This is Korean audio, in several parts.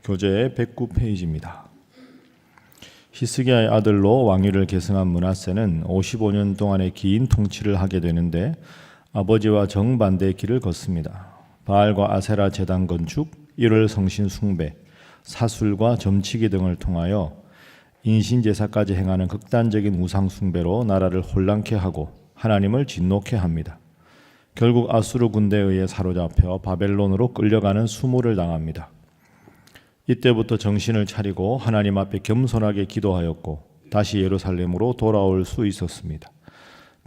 교재 109페이지입니다. 히스기야의 아들로 왕위를 계승한 므낫세는 55년 동안의 긴 통치를 하게 되는데 아버지와 정반대의 길을 걷습니다. 바알과 아세라 제단 건축, 일월 성신 숭배, 사술과 점치기 등을 통하여 인신제사까지 행하는 극단적인 우상 숭배로 나라를 혼란케 하고 하나님을 진노케 합니다. 결국 아수르 군대에 의해 사로잡혀 바벨론으로 끌려가는 수모를 당합니다. 이때부터 정신을 차리고 하나님 앞에 겸손하게 기도하였고 다시 예루살렘으로 돌아올 수 있었습니다.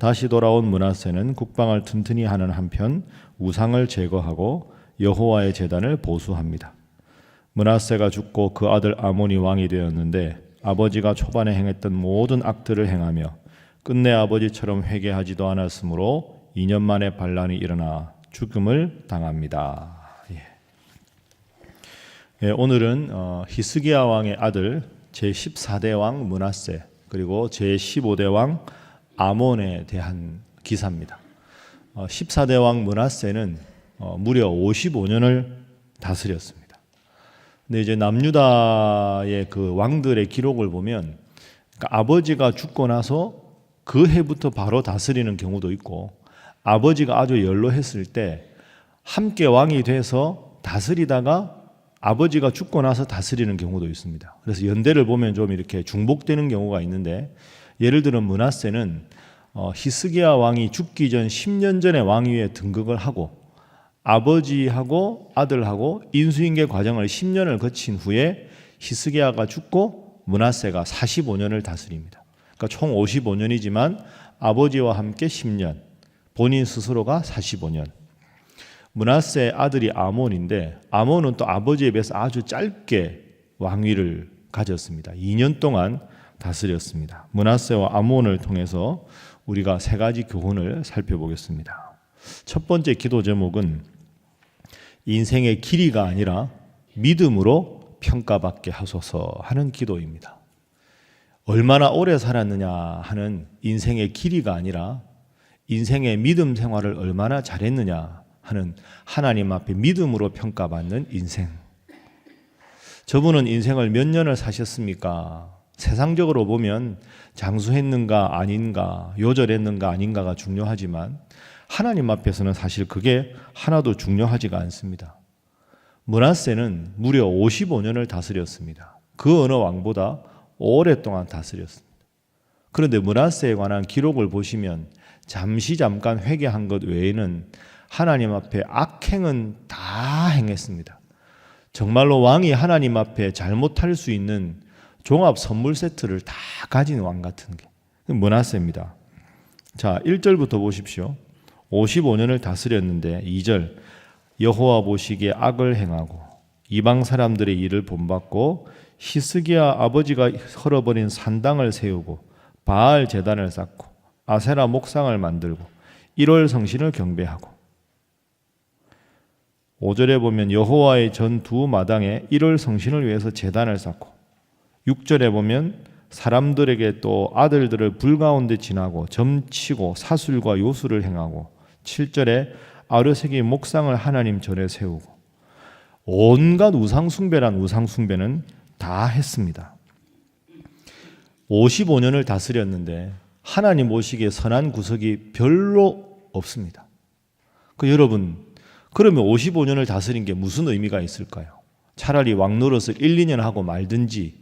다시 돌아온 므낫세는 국방을 튼튼히 하는 한편 우상을 제거하고 여호와의 제단을 보수합니다. 므낫세가 죽고 그 아들 아몬이 왕이 되었는데 아버지가 초반에 행했던 모든 악들을 행하며 끝내 아버지처럼 회개하지도 않았으므로 2년 만에 반란이 일어나 죽음을 당합니다. 오늘은 히스기야 왕의 아들 제14대 왕 므낫세 그리고 제15대 왕 아몬에 대한 기사입니다. 14대 왕 므낫세는 무려 55년을 다스렸습니다. 근데 이제 남유다의 그 왕들의 기록을 보면 그러니까 아버지가 죽고 나서 그 해부터 바로 다스리는 경우도 있고 아버지가 아주 연로했을 때 함께 왕이 돼서 다스리다가 아버지가 죽고 나서 다스리는 경우도 있습니다. 그래서 연대를 보면 좀 이렇게 중복되는 경우가 있는데 예를 들어 므낫세는 히스기야 왕이 죽기 전 10년 전에 왕위에 등극을 하고 아버지하고 아들하고 인수인계 과정을 10년을 거친 후에 히스기야가 죽고 므낫세가 45년을 다스립니다. 그러니까 총 55년이지만 아버지와 함께 10년, 본인 스스로가 45년. 므낫세의 아들이 아몬인데 아몬은 또 아버지에 비해서 아주 짧게 왕위를 가졌습니다. 2년 동안 다스렸습니다. 므낫세와 아몬을 통해서 우리가 세 가지 교훈을 살펴보겠습니다. 첫 번째 기도 제목은 인생의 길이가 아니라 믿음으로 평가받게 하소서 하는 기도입니다. 얼마나 오래 살았느냐 하는 인생의 길이가 아니라 인생의 믿음 생활을 얼마나 잘했느냐 하는 하나님 앞에 믿음으로 평가받는 인생. 저분은 인생을 몇 년을 사셨습니까? 세상적으로 보면 장수했는가 아닌가, 요절했는가 아닌가가 중요하지만 하나님 앞에서는 사실 그게 하나도 중요하지가 않습니다. 므낫세는 무려 55년을 다스렸습니다. 그 어느 왕보다 오랫동안 다스렸습니다. 그런데 므낫세에 관한 기록을 보시면 잠깐 회개한 것 외에는 하나님 앞에 악행은 다 행했습니다. 정말로 왕이 하나님 앞에 잘못할 수 있는 종합 선물 세트를 다 가진 왕 같은 게 므낫세입니다. 자, 1절부터 보십시오. 55년을 다스렸는데 2절 여호와 보시기에 악을 행하고 이방 사람들의 일을 본받고 히스기야 아버지가 헐어버린 산당을 세우고 바알 제단을 쌓고 아세라 목상을 만들고 1월 성신을 경배하고 5절에 보면 여호와의 전 두 마당에 1월 성신을 위해서 제단을 쌓고 6절에 보면 사람들에게 또 아들들을 불 가운데 지나고 점치고 사술과 요술을 행하고 7절에 아르세기 목상을 하나님 전에 세우고 온갖 우상숭배란 우상숭배는 다 했습니다. 55년을 다스렸는데 하나님 보시기에 선한 구석이 별로 없습니다. 여러분 그러면 55년을 다스린 게 무슨 의미가 있을까요? 차라리 왕 노릇을 1, 2년 하고 말든지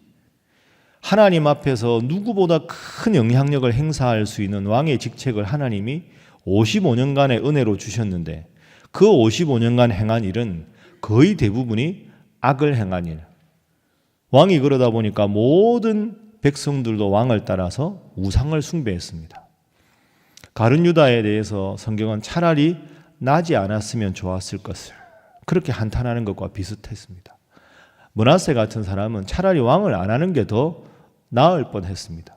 하나님 앞에서 누구보다 큰 영향력을 행사할 수 있는 왕의 직책을 하나님이 55년간의 은혜로 주셨는데 그 55년간 행한 일은 거의 대부분이 악을 행한 일. 왕이 그러다 보니까 모든 백성들도 왕을 따라서 우상을 숭배했습니다. 가룟 유다에 대해서 성경은 차라리 나지 않았으면 좋았을 것을 그렇게 한탄하는 것과 비슷했습니다. 므낫세 같은 사람은 차라리 왕을 안 하는 게 더 나을 뻔했습니다.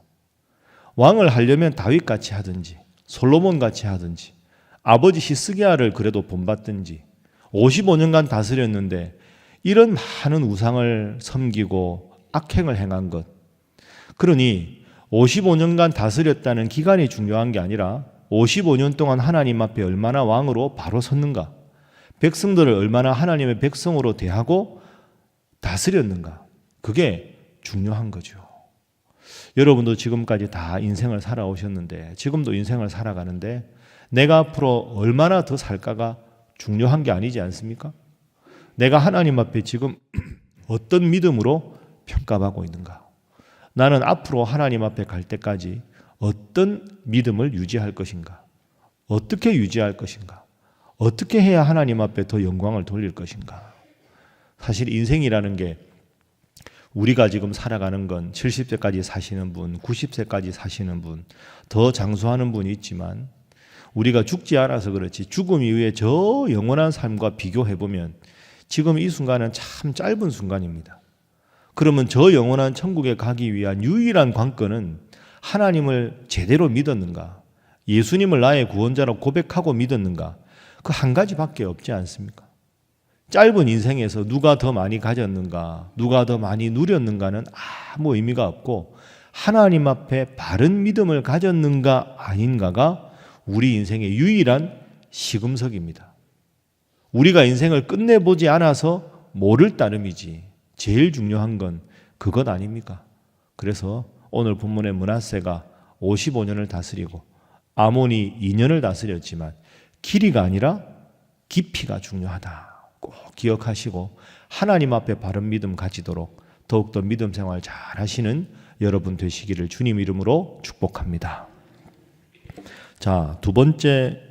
왕을 하려면 다윗같이 하든지 솔로몬같이 하든지 아버지 히스기야를 그래도 본받든지 55년간 다스렸는데 이런 많은 우상을 섬기고 악행을 행한 것. 그러니 55년간 다스렸다는 기간이 중요한 게 아니라 55년 동안 하나님 앞에 얼마나 왕으로 바로 섰는가, 백성들을 얼마나 하나님의 백성으로 대하고 다스렸는가? 그게 중요한 거죠. 여러분도 지금까지 다 인생을 살아오셨는데, 지금도 인생을 살아가는데 내가 앞으로 얼마나 더 살까가 중요한 게 아니지 않습니까? 내가 하나님 앞에 지금 어떤 믿음으로 평가받고 있는가? 나는 앞으로 하나님 앞에 갈 때까지 어떤 믿음을 유지할 것인가? 어떻게 유지할 것인가? 어떻게 해야 하나님 앞에 더 영광을 돌릴 것인가? 사실 인생이라는 게 우리가 지금 살아가는 건 70세까지 사시는 분, 90세까지 사시는 분, 더 장수하는 분이 있지만 우리가 죽지 않아서 그렇지 죽음 이후에 저 영원한 삶과 비교해보면 지금 이 순간은 참 짧은 순간입니다. 그러면 저 영원한 천국에 가기 위한 유일한 관건은 하나님을 제대로 믿었는가? 예수님을 나의 구원자로 고백하고 믿었는가? 그 한 가지밖에 없지 않습니까? 짧은 인생에서 누가 더 많이 가졌는가, 누가 더 많이 누렸는가는 아무 의미가 없고 하나님 앞에 바른 믿음을 가졌는가 아닌가가 우리 인생의 유일한 시금석입니다. 우리가 인생을 끝내보지 않아서 모를 따름이지 제일 중요한 건 그것 아닙니까? 그래서 오늘 본문의 므낫세가 55년을 다스리고 아몬이 2년을 다스렸지만 길이가 아니라 깊이가 중요하다. 꼭 기억하시고 하나님 앞에 바른 믿음 가지도록 더욱더 믿음 생활 잘 하시는 여러분 되시기를 주님 이름으로 축복합니다. 자, 두 번째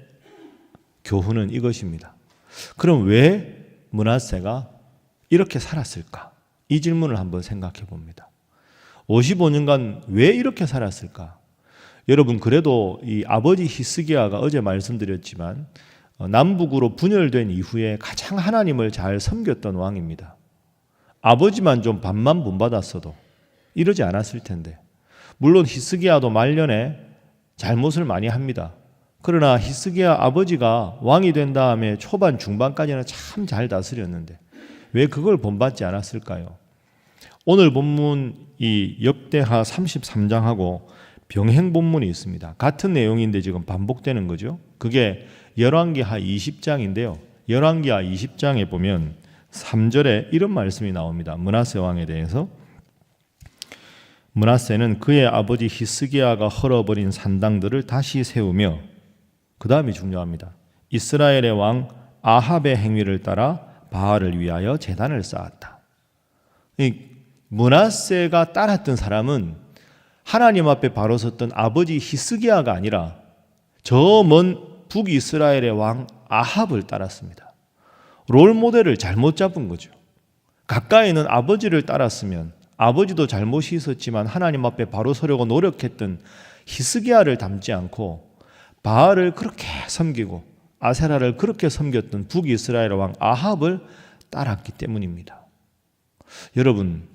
교훈은 이것입니다. 그럼 왜 므낫세가 이렇게 살았을까? 이 질문을 한번 생각해 봅니다. 55년간 왜 이렇게 살았을까? 여러분 그래도 이 아버지 히스기야가 어제 말씀드렸지만 남북으로 분열된 이후에 가장 하나님을 잘 섬겼던 왕입니다. 아버지만 좀 반만 본받았어도 이러지 않았을 텐데. 물론 히스기야도 말년에 잘못을 많이 합니다. 그러나 히스기야 아버지가 왕이 된 다음에 초반 중반까지는 참 잘 다스렸는데 왜 그걸 본받지 않았을까요? 오늘 본문 이 역대하 33장하고 병행 본문이 있습니다. 같은 내용인데 지금 반복되는 거죠. 그게 열왕기하 20장인데요. 열왕기하 20장에 보면 3절에 이런 말씀이 나옵니다. 므낫세 왕에 대해서 므낫세는 그의 아버지 히스기야가 헐어버린 산당들을 다시 세우며 그 다음이 중요합니다. 이스라엘의 왕 아합의 행위를 따라 바알을 위하여 제단을 쌓았다. 므낫세가 따랐던 사람은 하나님 앞에 바로 섰던 아버지 히스기야가 아니라 저 먼 북이스라엘의 왕 아합을 따랐습니다. 롤 모델을 잘못 잡은 거죠. 가까이 있는 아버지를 따랐으면 아버지도 잘못이 있었지만 하나님 앞에 바로 서려고 노력했던 히스기야를 닮지 않고 바알을 그렇게 섬기고 아세라를 그렇게 섬겼던 북이스라엘 왕 아합을 따랐기 때문입니다. 여러분,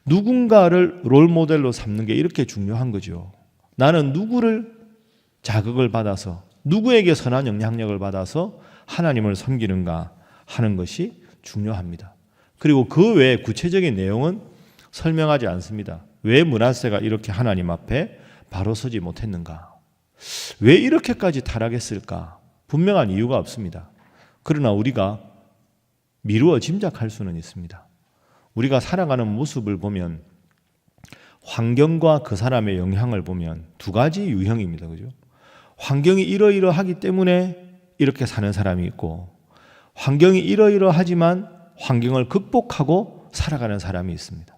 누군가를 롤 모델로 삼는 게 이렇게 중요한 거죠. 나는 누구를 자극을 받아서 누구에게 선한 영향력을 받아서 하나님을 섬기는가 하는 것이 중요합니다. 그리고 그 외에 구체적인 내용은 설명하지 않습니다. 왜 므낫세가 이렇게 하나님 앞에 바로 서지 못했는가? 왜 이렇게까지 타락했을까? 분명한 이유가 없습니다. 그러나 우리가 미루어 짐작할 수는 있습니다. 우리가 살아가는 모습을 보면 환경과 그 사람의 영향을 보면 두 가지 유형입니다. 그죠? 환경이 이러이러하기 때문에 이렇게 사는 사람이 있고 환경이 이러이러하지만 환경을 극복하고 살아가는 사람이 있습니다.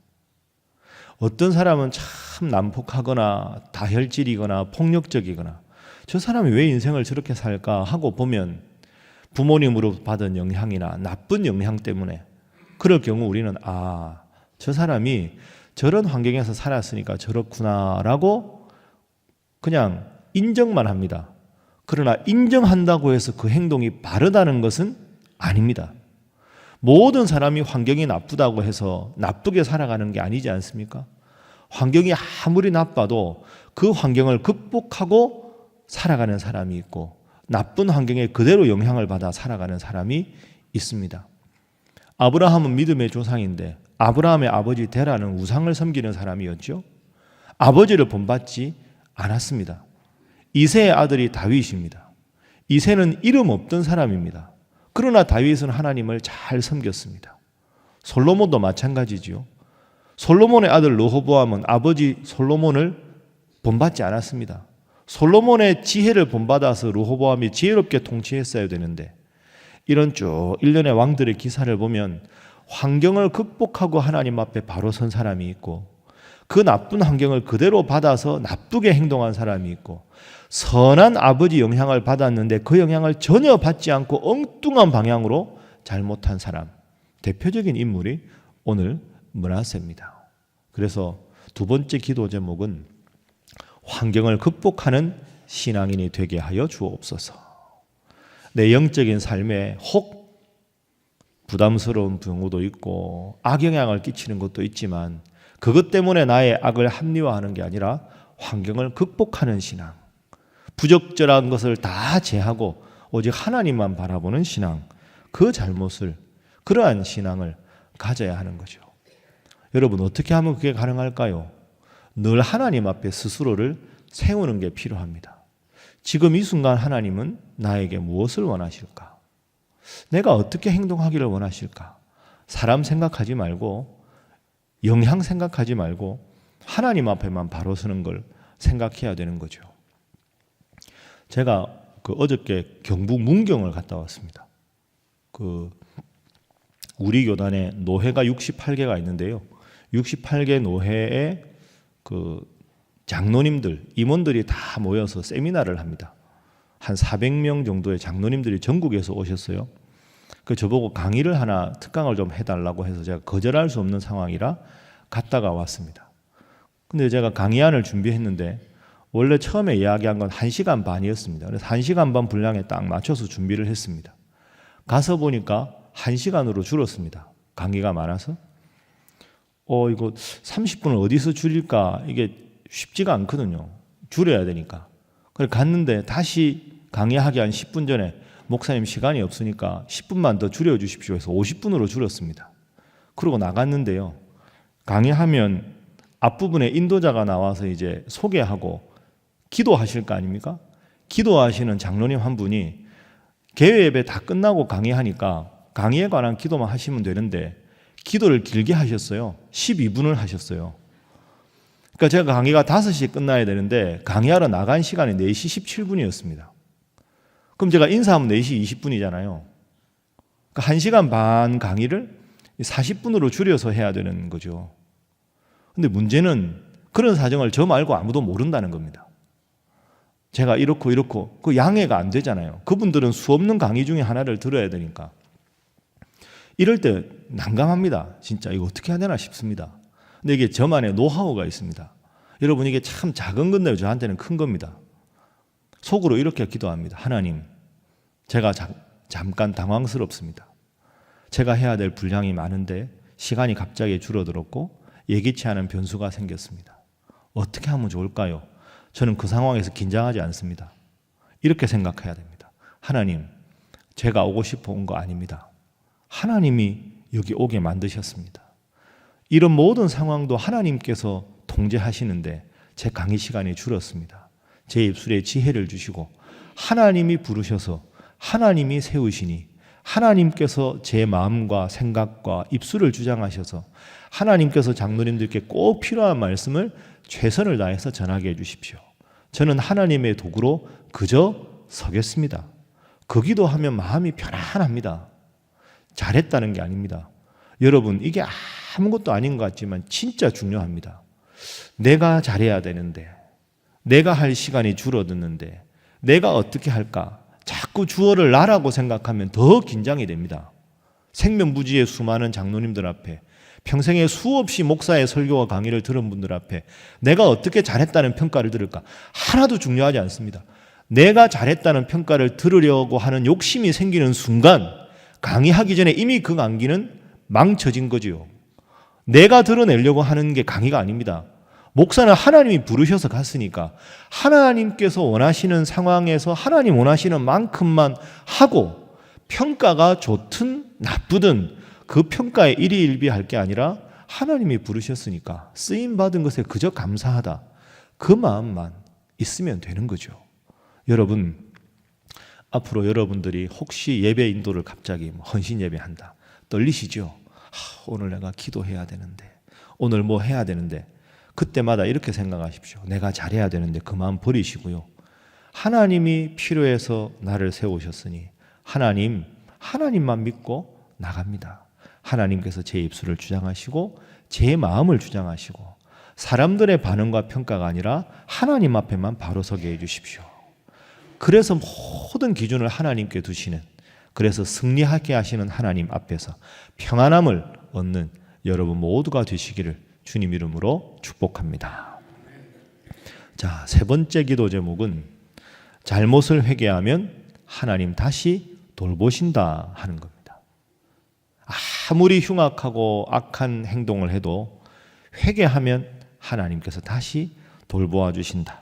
어떤 사람은 참 난폭하거나 다혈질이거나 폭력적이거나 저 사람이 왜 인생을 저렇게 살까 하고 보면 부모님으로 받은 영향이나 나쁜 영향 때문에 그럴 경우 우리는 저 사람이 저런 환경에서 살았으니까 저렇구나라고 그냥 인정만 합니다. 그러나 인정한다고 해서 그 행동이 바르다는 것은 아닙니다. 모든 사람이 환경이 나쁘다고 해서 나쁘게 살아가는 게 아니지 않습니까? 환경이 아무리 나빠도 그 환경을 극복하고 살아가는 사람이 있고 나쁜 환경에 그대로 영향을 받아 살아가는 사람이 있습니다. 아브라함은 믿음의 조상인데 아브라함의 아버지 데라는 우상을 섬기는 사람이었죠. 아버지를 본받지 않았습니다. 이새의 아들이 다윗입니다. 이새는 이름 없던 사람입니다. 그러나 다윗은 하나님을 잘 섬겼습니다. 솔로몬도 마찬가지지요. 솔로몬의 아들 르호보암은 아버지 솔로몬을 본받지 않았습니다. 솔로몬의 지혜를 본받아서 르호보암이 지혜롭게 통치했어야 되는데, 이런 쭉 일련의 왕들의 기사를 보면 환경을 극복하고 하나님 앞에 바로 선 사람이 있고, 그 나쁜 환경을 그대로 받아서 나쁘게 행동한 사람이 있고, 선한 아버지 영향을 받았는데 그 영향을 전혀 받지 않고 엉뚱한 방향으로 잘못한 사람, 대표적인 인물이 오늘 므낫세입니다. 그래서 두 번째 기도 제목은 환경을 극복하는 신앙인이 되게 하여 주옵소서. 내 영적인 삶에 혹 부담스러운 경우도 있고 악영향을 끼치는 것도 있지만, 그것 때문에 나의 악을 합리화하는 게 아니라 환경을 극복하는 신앙, 부적절한 것을 다 제하고 오직 하나님만 바라보는 신앙, 그 잘못을, 그러한 신앙을 가져야 하는 거죠. 여러분, 어떻게 하면 그게 가능할까요? 늘 하나님 앞에 스스로를 세우는 게 필요합니다. 지금 이 순간 하나님은 나에게 무엇을 원하실까? 내가 어떻게 행동하기를 원하실까? 사람 생각하지 말고, 영향 생각하지 말고 하나님 앞에만 바로 서는 걸 생각해야 되는 거죠. 제가 어저께 경북 문경을 갔다 왔습니다. 우리 교단에 노회가 68개가 있는데요. 68개 노회에 장로님들, 임원들이 다 모여서 세미나를 합니다. 한 400명 정도의 장로님들이 전국에서 오셨어요. 저보고 강의를 하나, 특강을 좀 해달라고 해서 제가 거절할 수 없는 상황이라 갔다가 왔습니다. 근데 제가 강의안을 준비했는데 원래 처음에 이야기한 건 1시간 반이었습니다. 그래서 1시간 반 분량에 딱 맞춰서 준비를 했습니다. 가서 보니까 1시간으로 줄었습니다. 강의가 많아서. 이거 30분을 어디서 줄일까? 이게 쉽지가 않거든요. 줄여야 되니까. 그래서 갔는데 다시 강의하기 한 10분 전에 목사님 시간이 없으니까 10분만 더 줄여주십시오 해서 50분으로 줄였습니다. 그러고 나갔는데요. 강의하면 앞부분에 인도자가 나와서 이제 소개하고 기도하실 거 아닙니까? 기도하시는 장로님 한 분이 개회 예배 다 끝나고 강의하니까 강의에 관한 기도만 하시면 되는데 기도를 길게 하셨어요. 12분을 하셨어요. 그러니까 제가 강의가 5시에 끝나야 되는데 강의하러 나간 시간이 4시 17분이었습니다. 그럼 제가 인사하면 4시 20분이잖아요. 그러니까 1시간 반 강의를 40분으로 줄여서 해야 되는 거죠. 근데 문제는 그런 사정을 저 말고 아무도 모른다는 겁니다. 제가 이렇고 그 양해가 안 되잖아요. 그분들은 수없는 강의 중에 하나를 들어야 되니까. 이럴 때 난감합니다. 진짜 이거 어떻게 해야 되나 싶습니다. 근데 이게 저만의 노하우가 있습니다. 여러분, 이게 참 작은 건데요, 저한테는 큰 겁니다. 속으로 이렇게 기도합니다. 하나님, 제가 잠깐 당황스럽습니다. 제가 해야 될 분량이 많은데 시간이 갑자기 줄어들었고 예기치 않은 변수가 생겼습니다. 어떻게 하면 좋을까요? 저는 그 상황에서 긴장하지 않습니다. 이렇게 생각해야 됩니다. 하나님, 제가 오고 싶어 온 거 아닙니다. 하나님이 여기 오게 만드셨습니다. 이런 모든 상황도 하나님께서 통제하시는데 제 강의 시간이 줄었습니다. 제 입술에 지혜를 주시고 하나님이 부르셔서 하나님이 세우시니 하나님께서 제 마음과 생각과 입술을 주장하셔서 하나님께서 장로님들께 꼭 필요한 말씀을 최선을 다해서 전하게 해주십시오. 저는 하나님의 도구로 그저 서겠습니다. 그 기도하면 마음이 편안합니다. 잘했다는 게 아닙니다. 여러분, 이게 아무것도 아닌 것 같지만 진짜 중요합니다. 내가 잘해야 되는데, 내가 할 시간이 줄어드는데 내가 어떻게 할까? 자꾸 주어를 나라고 생각하면 더 긴장이 됩니다. 생명부지의 수많은 장로님들 앞에, 평생에 수없이 목사의 설교와 강의를 들은 분들 앞에 내가 어떻게 잘했다는 평가를 들을까? 하나도 중요하지 않습니다. 내가 잘했다는 평가를 들으려고 하는 욕심이 생기는 순간 강의하기 전에 이미 그 강의는 망쳐진 거지요. 내가 드러내려고 하는 게 강의가 아닙니다. 목사는 하나님이 부르셔서 갔으니까 하나님께서 원하시는 상황에서 하나님 원하시는 만큼만 하고, 평가가 좋든 나쁘든 그 평가에 일희일비할 게 아니라 하나님이 부르셨으니까 쓰임받은 것에 그저 감사하다, 그 마음만 있으면 되는 거죠. 여러분, 앞으로 여러분들이 혹시 예배 인도를 갑자기 헌신 예배한다 떨리시죠? 오늘 내가 기도해야 되는데, 오늘 뭐 해야 되는데, 그때마다 이렇게 생각하십시오. 내가 잘해야 되는데 그 마음 버리시고요. 하나님이 필요해서 나를 세우셨으니 하나님만 믿고 나갑니다. 하나님께서 제 입술을 주장하시고 제 마음을 주장하시고 사람들의 반응과 평가가 아니라 하나님 앞에만 바로 서게 해주십시오. 그래서 모든 기준을 하나님께 두시는, 그래서 승리하게 하시는 하나님 앞에서 평안함을 얻는 여러분 모두가 되시기를 주님 이름으로 축복합니다. 자, 세 번째 기도 제목은 잘못을 회개하면 하나님 다시 돌보신다 하는 겁니다. 아무리 흉악하고 악한 행동을 해도 회개하면 하나님께서 다시 돌보아 주신다.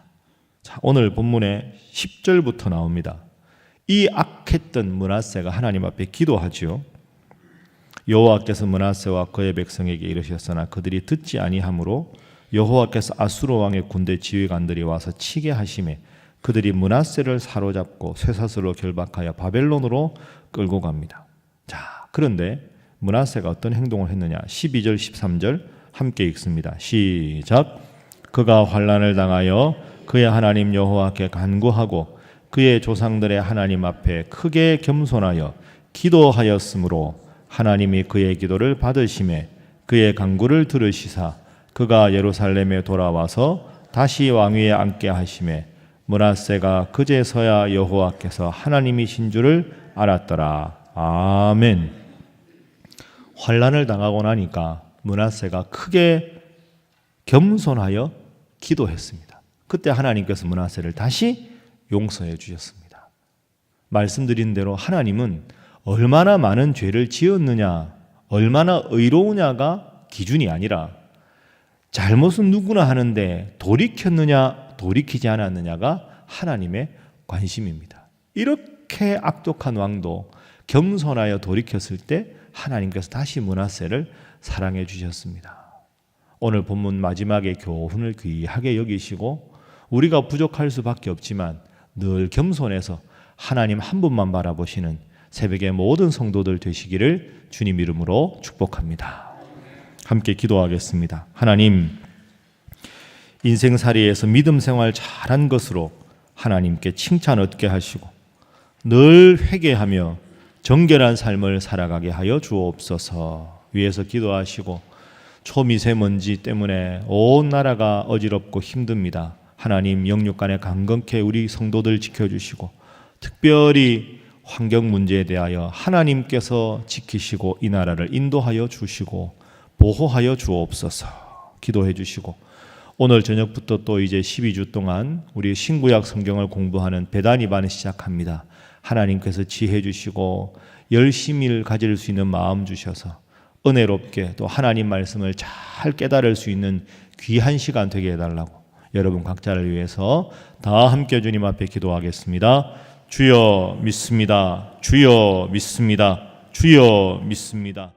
자, 오늘 본문의 10절부터 나옵니다. 이 악했던 므낫세가 하나님 앞에 기도하지요. 여호와께서 므낫세와 그의 백성에게 이르셨으나 그들이 듣지 아니하므로 여호와께서 아수르 왕의 군대 지휘관들이 와서 치게 하심에 그들이 므낫세를 사로잡고 쇠사슬로 결박하여 바벨론으로 끌고 갑니다. 자, 그런데 므낫세가 어떤 행동을 했느냐? 12절 13절 함께 읽습니다. 시작. 그가 환난을 당하여 그의 하나님 여호와께 간구하고 그의 조상들의 하나님 앞에 크게 겸손하여 기도하였으므로 하나님이 그의 기도를 받으시매 그의 간구를 들으시사 그가 예루살렘에 돌아와서 다시 왕위에 앉게 하시매 므낫세가 그제서야 여호와께서 하나님이신 줄을 알았더라. 아멘. 환난을 당하고 나니까 므낫세가 크게 겸손하여 기도했습니다. 그때 하나님께서 므낫세를 다시 용서해 주셨습니다. 말씀드린 대로 하나님은 얼마나 많은 죄를 지었느냐, 얼마나 의로우냐가 기준이 아니라 잘못은 누구나 하는데 돌이켰느냐, 돌이키지 않았느냐가 하나님의 관심입니다. 이렇게 악독한 왕도 겸손하여 돌이켰을 때 하나님께서 다시 므낫세를 사랑해 주셨습니다. 오늘 본문 마지막에 교훈을 귀하게 여기시고 우리가 부족할 수밖에 없지만 늘 겸손해서 하나님 한 분만 바라보시는 새벽의 모든 성도들 되시기를 주님 이름으로 축복합니다. 함께 기도하겠습니다. 하나님, 인생살이에서 믿음 생활 잘한 것으로 하나님께 칭찬 얻게 하시고 늘 회개하며 정결한 삶을 살아가게 하여 주옵소서. 위에서 기도하시고 초미세먼지 때문에 온 나라가 어지럽고 힘듭니다. 하나님, 영육간에 강건케 우리 성도들 지켜주시고 특별히 환경 문제에 대하여 하나님께서 지키시고 이 나라를 인도하여 주시고 보호하여 주옵소서. 기도해 주시고 오늘 저녁부터 또 이제 12주 동안 우리 신구약 성경을 공부하는 베다니반을 시작합니다. 하나님께서 지혜 주시고 열심을 가질 수 있는 마음 주셔서 은혜롭게 또 하나님 말씀을 잘 깨달을 수 있는 귀한 시간 되게 해달라고 여러분 각자를 위해서 다 함께 주님 앞에 기도하겠습니다. 주여 믿습니다. 주여 믿습니다. 주여 믿습니다.